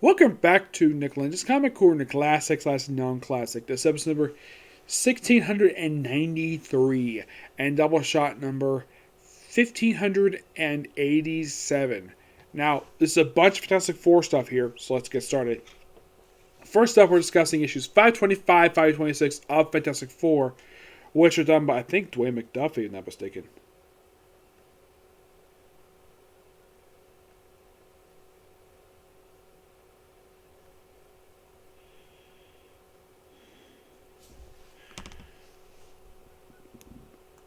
Welcome back to Nick Lenz's Comic Corner, classic/non-classic. This episode number 1693 and Doubleshot number 1587. Now, this is a bunch of Fantastic Four stuff here, so let's get started. First up, we're discussing issues 525, 526 of Fantastic Four, which are done by, I think, Dwayne McDuffie, if I'm not mistaken.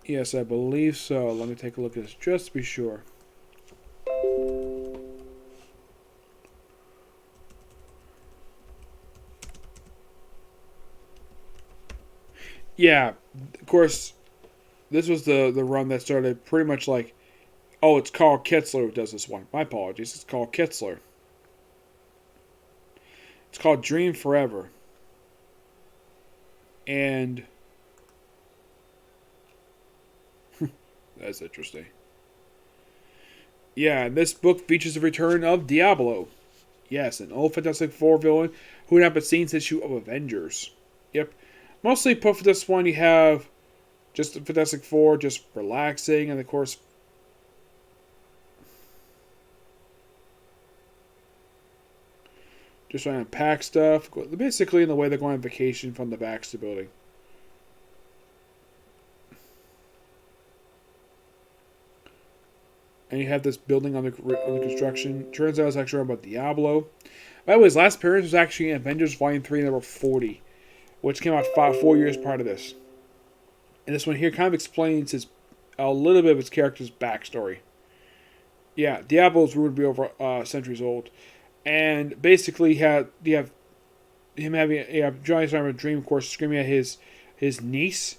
Yes, I believe so. Let me take a look at this just to be sure. Yeah, of course, this was the run that started pretty much like, oh, it's Karl Ketzler who does this one. My apologies. It's Karl Ketzler. It's called Dream Forever. And that's interesting. Yeah, this book features the return of Diablo. Yes, an old Fantastic Four villain who had not been seen since issue of Avengers. Yep. Mostly put for this one, you have just the Fantastic Four just relaxing, and of course, just trying to pack stuff. Basically, in the way they're going on vacation from the Baxter building. And you have this building under construction. Turns out it's actually about Diablo. By the way, his last appearance was actually in Avengers Volume 3, number 40, which came out 4 years prior to this. And this one here kind of explains a little bit of his character's backstory. Yeah, Diablo is rumored to be over centuries old. And basically, you have him having Johnny's having a dream, of course, screaming at his niece.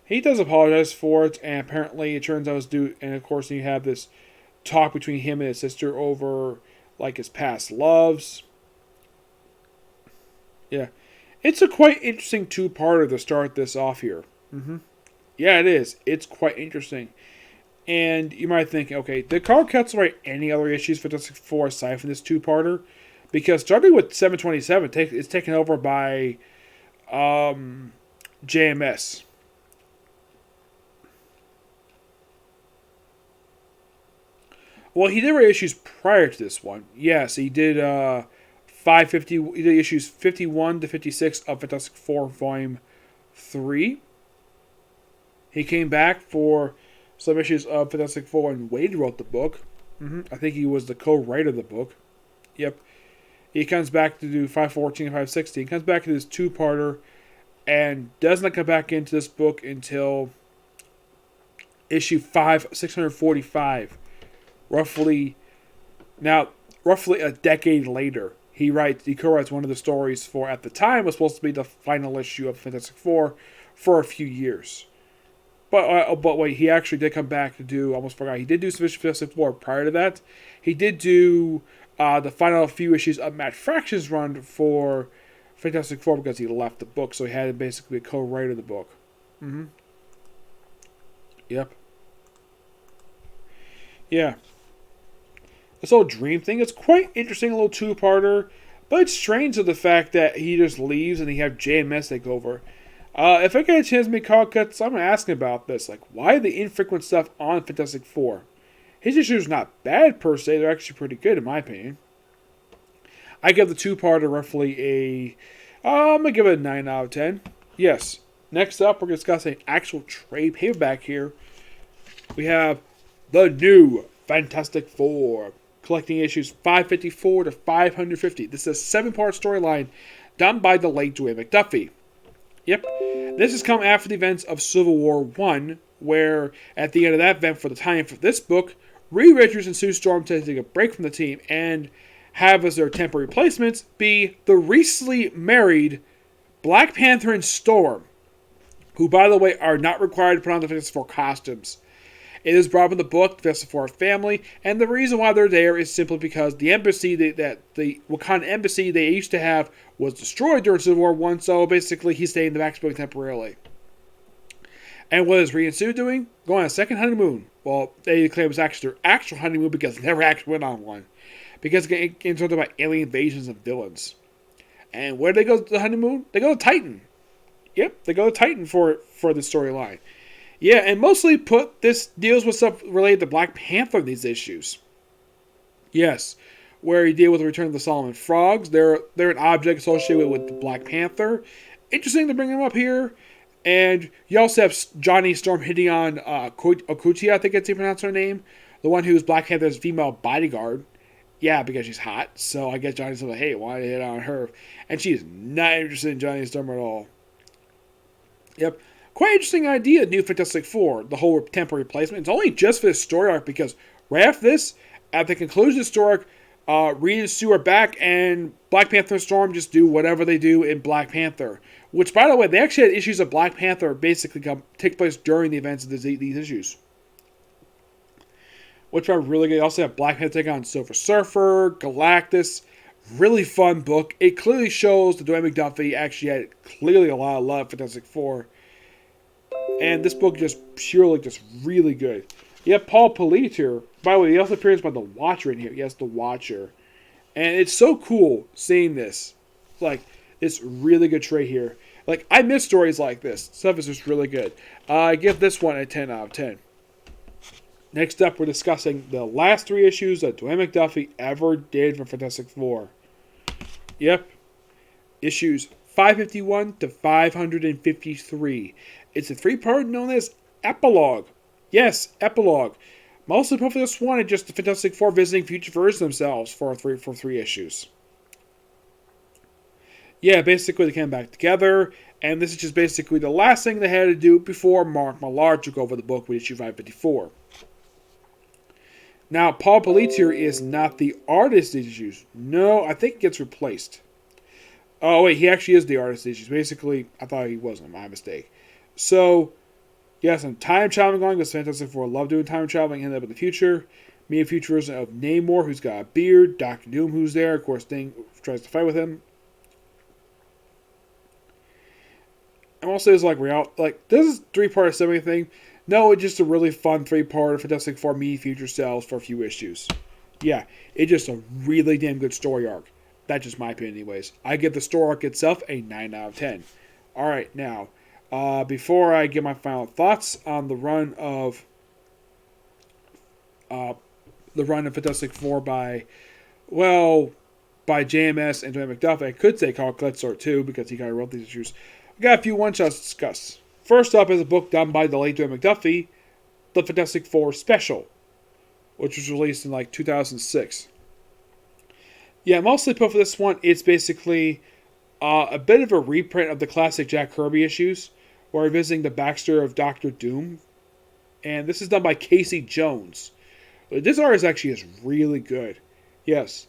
He does apologize for it, and apparently it turns out it's due. And of course, you have this talk between him and his sister over like his past loves. Yeah, it's a quite interesting two-parter to start this off here. Yeah, it is. It's quite interesting. And you might think, okay, did Karl Ketzler write any other issues for Fantastic Four aside from this two-parter? Because starting with 727, it's taken over by JMS. Well, he did write issues prior to this one. Yes, he did 550. He did issues 51 to 56 of Fantastic Four Volume 3. He came back for some issues of Fantastic Four when Wade wrote the book. I think he was the co-writer of the book. Yep. He comes back to do 514 and 516. He comes back to this two-parter and does not come back into this book until issue 645. Roughly a decade later, he co-writes one of the stories for, at the time, was supposed to be the final issue of Fantastic Four for a few years. But wait, he actually did come back to do, almost forgot, he did do some issues of Fantastic Four prior to that. He did do the final few issues of Matt Fraction's run for Fantastic Four because he left the book, so he had to basically be a co-writer of the book. Yep. Yeah. This whole dream thing is quite interesting, a little two-parter, but it's strange to the fact that he just leaves and he have JMS take over. If I get a chance to make Karl Cuts, I'm going to ask him about this. Like, why the infrequent stuff on Fantastic Four? His issues are not bad per se, they're actually pretty good in my opinion. I give the two-parter roughly I'm going to give it a 9 out of 10. Yes. Next up, we're going to discuss an actual trade paperback here. We have the new Fantastic Four, collecting issues 554 to 550. This is a 7-part storyline done by the late Dwayne McDuffie. Yep. This has come after the events of Civil War I, where at the end of that event, for the time for this book, Reed Richards and Sue Storm take a break from the team and have as their temporary replacements be the recently married Black Panther and Storm, who, by the way, are not required to put on the Fantastic Four costumes. It is brought up in the book, the Fantastic Four family, and the reason why they're there is simply because the embassy that the Wakanda embassy they used to have was destroyed during Civil War I, so basically he's staying in the Baxter building temporarily. And what is Reed and Sue doing? Going on a second honeymoon. Well, they claim it was actually their actual honeymoon because they never actually went on one. because it gets talked about alien invasions and villains. And where do they go to the honeymoon? They go to Titan. Yep, they go to Titan for the storyline. Yeah, and mostly put, this deals with stuff related to Black Panther in these issues. Yes, where you deal with the Return of the Solomon Frogs. They're an object associated with the Black Panther. Interesting to bring them up here. And you also have Johnny Storm hitting on Okuchi, I think that's how you pronounce her name. The one who's Black Panther's female bodyguard. Yeah, because she's hot. So I guess Johnny's like, hey, why did you hit on her? And she's not interested in Johnny Storm at all. Yep. Quite interesting idea, New Fantastic Four, the whole temporary replacement. It's only just for this story arc because right after this, at the conclusion of the story arc, Reed and Sue are back and Black Panther and Storm just do whatever they do in Black Panther. Which, by the way, they actually had issues of Black Panther basically take place during the events of these issues. Which are really good. You also have Black Panther take on Silver Surfer, Galactus. Really fun book. It clearly shows that Dwayne McDuffie actually had clearly a lot of love for Fantastic Four. And this book just purely just really good. You have Paul Pelletier. By the way, he also appears by the Watcher in here. Yes, the Watcher. And it's so cool seeing this. Like, it's really good trade here. Like, I miss stories like this. Stuff is just really good. I give this one a 10 out of 10. Next up, we're discussing the last 3 issues that Dwayne McDuffie ever did for Fantastic Four. Yep. Issues 551 to 553. It's a 3-part known as Epilogue. Yes, Epilogue. Mostly put for this one, it's just the Fantastic Four visiting future versions themselves for 3 issues. Yeah, basically they came back together, and this is just basically the last thing they had to do before Mark Millar took over the book with issue 554. Now, Paul Pelletier is not the artist of these issues. No, I think it gets replaced. Oh, wait, he actually is the artist of these issues. Basically, I thought he wasn't. My mistake. So, yes, some time traveling going, because Fantastic Four love doing time traveling, end up in the future. Me a future version of Namor, who's got a beard. Doctor Doom, who's there. Of course, Thing tries to fight with him. And also, it's like, this is 3-part of everything. No, it's just a really fun 3-part of Fantastic Four Me Future Selves for a few issues. Yeah, it's just a really damn good story arc. That's just my opinion anyways. I give the story arc itself a 9 out of 10. Alright, now, before I give my final thoughts on the run of Fantastic Four by JMS and Dwayne McDuffie, I could say Karl Ketzler too, because he kind of wrote these issues. I got a few one-shots to discuss. First up is a book done by the late Dwayne McDuffie, The Fantastic Four Special, which was released in 2006. Yeah, mostly put for this one, it's basically a bit of a reprint of the classic Jack Kirby issues, where we're visiting the backstory of Doctor Doom. And this is done by Casey Jones. This art is really good. Yes.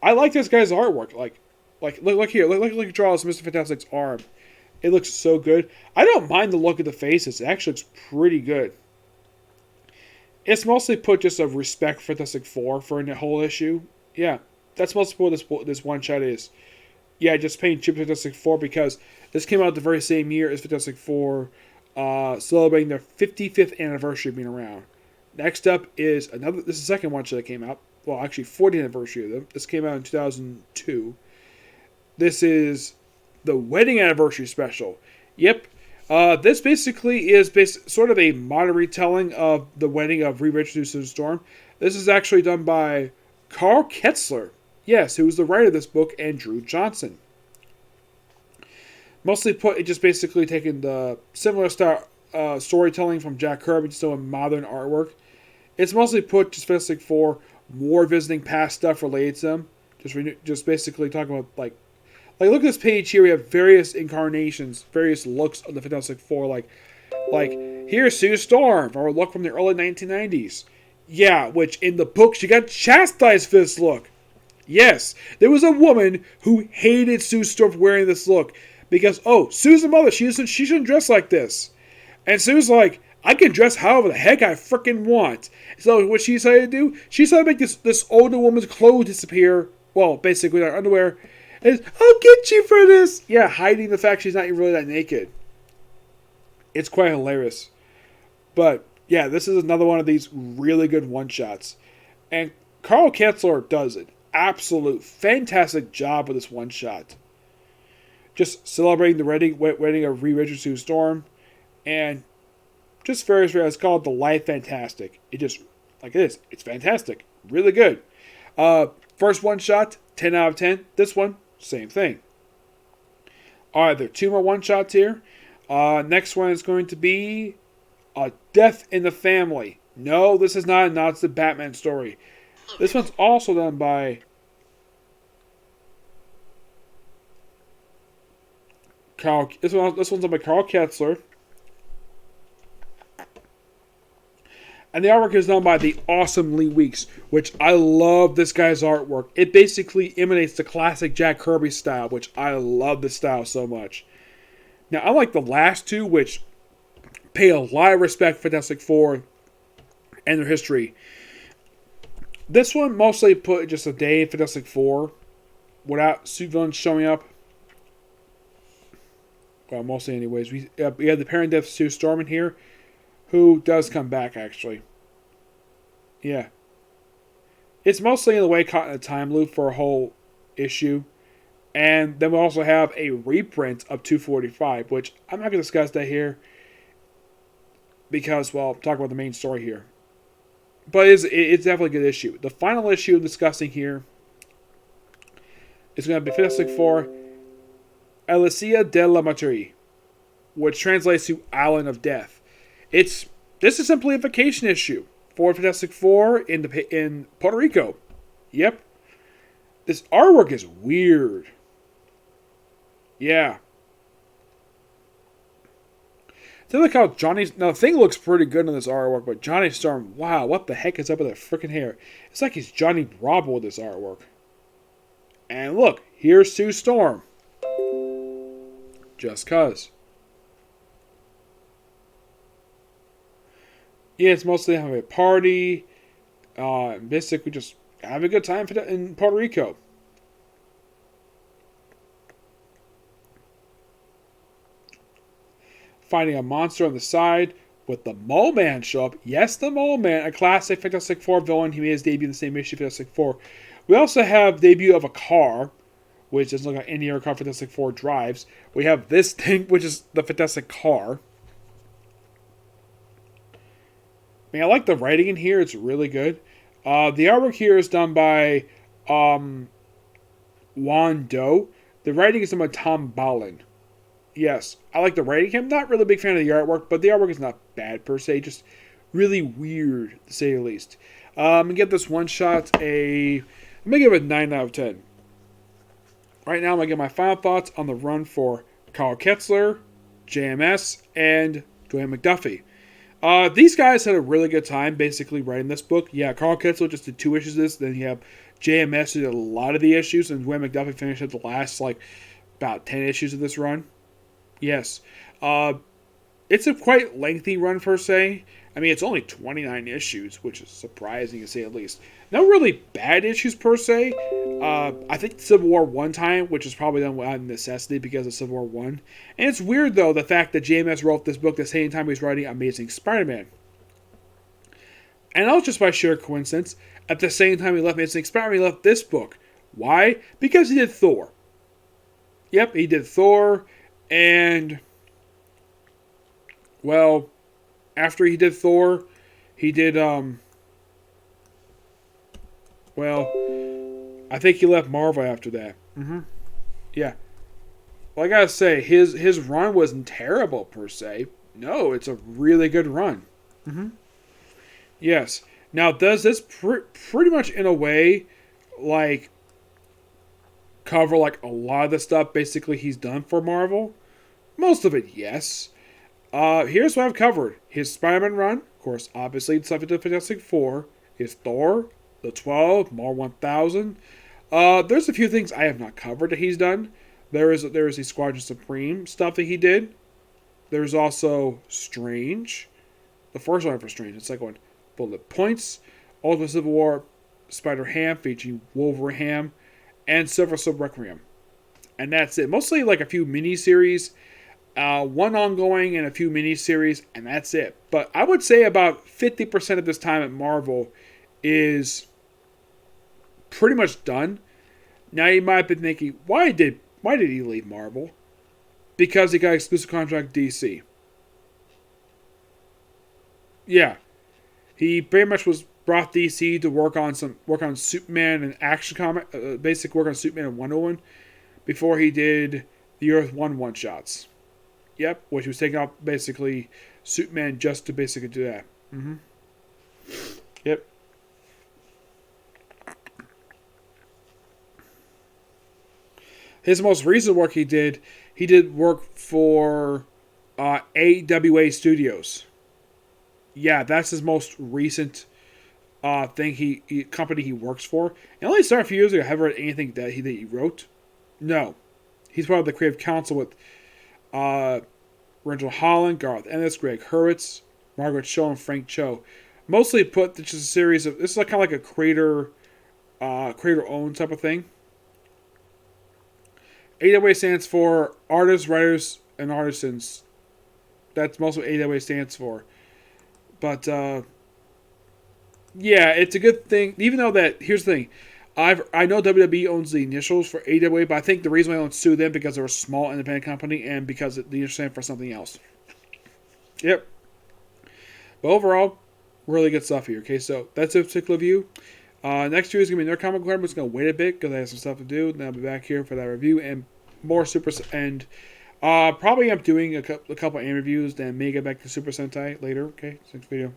I like this guy's artwork. Look here. Look he draws Mr. Fantastic's arm. It looks so good. I don't mind the look of the faces. It actually looks pretty good. It's mostly put just of respect for Fantastic Four for the whole issue. Yeah, that's mostly what this one shot is. Yeah, just paying tribute to Fantastic Four because this came out the very same year as Fantastic Four, celebrating their 55th anniversary of being around. Next up is this is the second one shot that came out. Well, actually, 40th anniversary of them. This came out in 2002. This is the wedding anniversary special. Yep. This basically is sort of a modern retelling of the wedding of Reed Richards and Storm. This is actually done by Karl Ketzler. Yes, who was the writer of this book, and Drew Johnson. Mostly put, it just basically taken the similar style storytelling from Jack Kirby, still in modern artwork. It's mostly put just Fantastic Four, more visiting past stuff related to them. Just basically talking about look at this page here. We have various incarnations, various looks of the Fantastic Four. Like here's Sue Storm, or a look from the early 1990s. Yeah, which in the book she got chastised for this look. Yes, there was a woman who hated Sue Storm for wearing this look because Sue's a mother. She shouldn't dress like this. And Sue's like, I can dress however the heck I freaking want. So what she decided to do? She decided to make this older woman's clothes disappear. Well, basically her underwear. And I'll get you for this. Yeah, hiding the fact she's not even really that naked. It's quite hilarious. But yeah, this is another one of these really good one-shots. And Karl Ketzler does an absolute fantastic job with this one shot. Just celebrating the wedding of Reed Richards Sue Storm, and just very, it's called The Life Fantastic. It just, like it is, it's fantastic. Really good. First one shot, 10 out of 10. This one, same thing. Alright, there are 2 more one shots here. Next one is going to be A Death in the Family. No, this is not it's the Batman story. This one's also done by Karl. This one's done by Karl Ketzler. And the artwork is done by the awesome Lee Weeks, which I love this guy's artwork. It basically emanates the classic Jack Kirby style, which I love this style so much. Now, unlike the last 2, which pay a lot of respect for Fantastic Four and their history, this one mostly put just a day in Fantastic Four without suit villains showing up. Well, mostly anyways. We have the parent death Sue Storm in here, who does come back, actually. Yeah. It's mostly in the way caught in a time loop for a whole issue. And then we also have a reprint of 245, which I'm not going to discuss that here. Because, well, I'm talking about the main story here. But it's definitely a good issue. The final issue I'm discussing here is going to be Fantastic Four Alicia de la Muerte, which translates to Island of Death. This is simply a vacation issue for Fantastic Four in Puerto Rico. Yep. This artwork is weird. Yeah. Then look how now the thing looks pretty good on this artwork, but Johnny Storm, wow, what the heck is up with that freaking hair? It's like he's Johnny Bravo with this artwork. And look, here's Sue Storm. Just cuz. Yeah, it's mostly having a party. Basically just having a good time in Puerto Rico. Finding a monster on the side with the Mole Man show up. Yes, the Mole Man, a classic Fantastic Four villain. He made his debut in the same issue of Fantastic Four. We also have debut of a car, which doesn't look like any other car Fantastic Four drives. We have this thing, which is the Fantastic car. I mean, I like the writing in here. It's really good. The artwork here is done by Juan Doe. The writing is done by Tom Ballin. Yes, I like the writing. I'm not really a big fan of the artwork, but the artwork is not bad per se. Just really weird, to say the least. I'm going to give this one shot I'm going to give it a 9 out of 10. Right now, I'm going to give my final thoughts on the run for Karl Ketzler, JMS, and Dwayne McDuffie. These guys had a really good time basically writing this book. Yeah, Karl Ketzler just did 2 issues of this. Then you have JMS who did a lot of the issues, and Dwayne McDuffie finished at the last, about 10 issues of this run. Yes. It's a quite lengthy run per se. I mean, it's only 29 issues, which is surprising to say the least. No really bad issues per se. I think Civil War 1 time, which is probably done out of necessity because of Civil War 1. And it's weird, though, the fact that JMS wrote this book the same time he was writing Amazing Spider-Man. And that was just by sheer coincidence. At the same time he left Amazing Spider-Man, he left this book. Why? Because he did Thor. Yep, he did Thor, and well, after he did Thor, he did, well, I think he left Marvel after that. Yeah. Well, I gotta say, his run wasn't terrible, per se. No, it's a really good run. Yes. Now, does this pretty much, in a way, cover, a lot of the stuff, basically, he's done for Marvel? Most of it, yes. Here's what I've covered. His Spider-Man run, of course, obviously, it's something to Fantastic Four. His Thor, the 12, Mar 1000. There's a few things I have not covered that he's done. There is the Squadron Supreme stuff that he did. There's also Strange. The first one for Strange. The second one, Bullet Points. Ultimate Civil War, Spider-Ham featuring Wolverine and Silver Sub Requiem. And that's it. Mostly a few mini-series. One ongoing and a few mini-series, and that's it. But I would say about 50% of this time at Marvel is pretty much done. Now you might have been thinking, why did he leave Marvel? Because he got exclusive contract DC. Yeah, he pretty much was brought DC to work on Superman and action comic, basic work on Superman and Wonder Woman, before he did the Earth one shots. Yep, which was taking off basically Superman just to basically do that. Yep. His most recent work he did work for AWA Studios. Yeah, that's his most recent thing company he works for. And only started a few years ago. I haven't read anything that he wrote. No. He's part of the creative council with Rachel Holland, Garth Ennis, Greg Hurwitz, Margaret Cho, and Frank Cho. Mostly put just a series of... This is kind of like a creator-owned type of thing. AWA stands for Artists, Writers, and Artisans. That's most what AWA stands for. But, yeah, it's a good thing. Even though that... Here's the thing. I know WWE owns the initials for AWA, but I think the reason why I don't sue them because they're a small independent company and because the initials stand for something else. Yep. But overall, really good stuff here. Okay, so that's a particular view. Next year is going to be Nerd Comic Club. I'm just going to wait a bit because I have some stuff to do. Then I'll be back here for that review and more Super... And probably I'm doing a couple of interviews. Then may get back to Super Sentai later. Okay, next video.